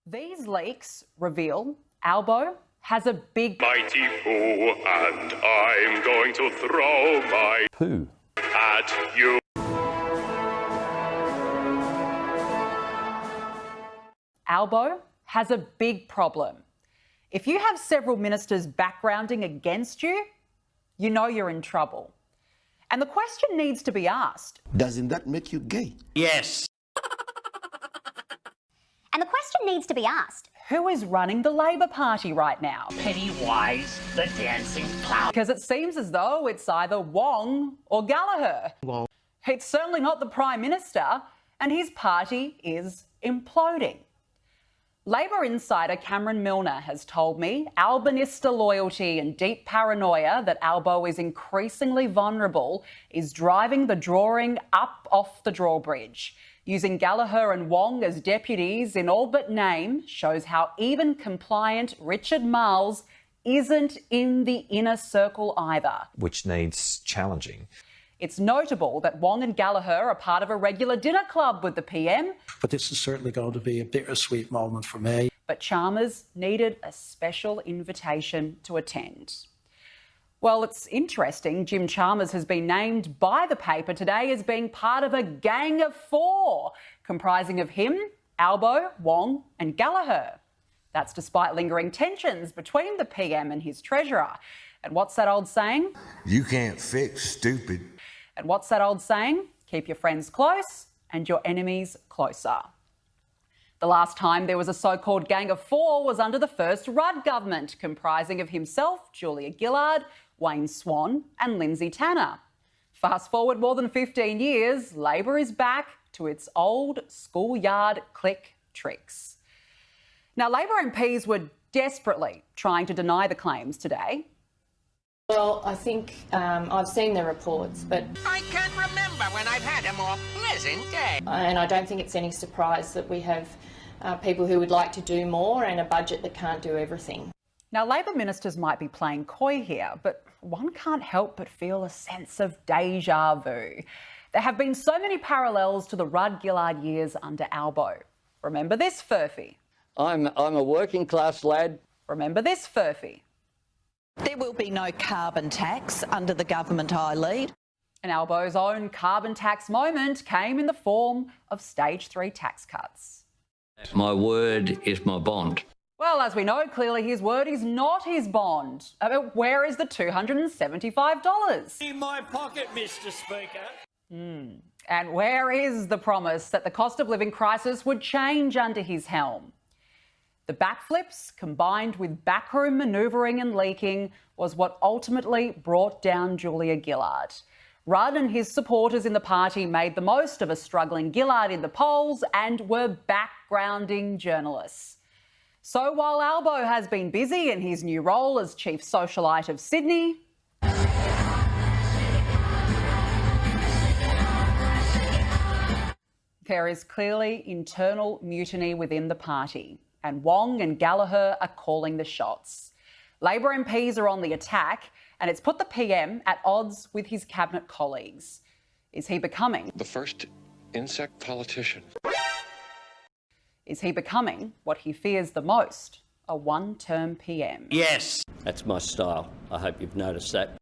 These leaks reveal Albo has a big mighty poo, and I'm going to throw my poo at you. Albo has a big problem. If you have several ministers backgrounding against you, you know you're in trouble. And the question needs to be asked. Doesn't that make you gay? Yes. And the question needs to be asked. Who is running the Labor Party right now? Pennywise, the dancing clown. Because it seems as though it's either Wong or Gallagher. Well, It's certainly not the Prime Minister, and his party is imploding. Labor insider Cameron Milner has told me Albanese loyalty and deep paranoia that Albo is increasingly vulnerable is driving the drawing up off the drawbridge. Using Gallagher and Wong as deputies in all but name shows how even compliant Richard Marles isn't in the inner circle either. which needs challenging. It's notable that Wong and Gallagher are part of a regular dinner club with the PM, But this is certainly going to be a bittersweet moment for me. but Chalmers needed a special invitation to attend. Well, it's interesting. Jim Chalmers has been named by the paper today as being part of a gang of four, comprising of him, Albo, Wong and Gallagher. That's despite lingering tensions between the PM and his treasurer. And what's that old saying? You can't fix stupid. And what's that old saying? Keep your friends close and your enemies closer. The last time there was a so-called gang of four was under the first Rudd government, comprising of himself, Julia Gillard, Wayne Swan and Lindsay Tanner. Fast forward more than 15 years, Labor is back to its old schoolyard clique tricks. Now, Labor MPs were desperately trying to deny the claims today. Well, I think I've seen the reports, but I can't remember when I've had a more pleasant day. and I don't think it's any surprise that we have people who would like to do more and a budget that can't do everything. Now, Labor ministers might be playing coy here, but one can't help but feel a sense of deja vu. There have been so many parallels to the Rudd-Gillard years under Albo. Remember this, Furphy? I'm a working class lad. Remember this, Furphy? There will be no carbon tax under the government I lead. And Albo's own carbon tax moment came in the form of stage 3 tax cuts. My word is my bond. Well, as we know, clearly his word is not his bond. Where is the $275? In my pocket, Mr. Speaker. And where is the promise that the cost of living crisis would change under his helm? The backflips, combined with backroom manoeuvring and leaking, was what ultimately brought down Julia Gillard. Rudd and his supporters in the party made the most of a struggling Gillard in the polls and were backgrounding journalists. So while Albo has been busy in his new role as chief socialite of Sydney, there is clearly internal mutiny within the party, and Wong and Gallagher are calling the shots. Labor MPs are on the attack, and it's put the PM at odds with his cabinet colleagues. Is he becoming The first insect politician. Is he becoming what he fears the most, a one-term PM? Yes. That's my style. I hope you've noticed that.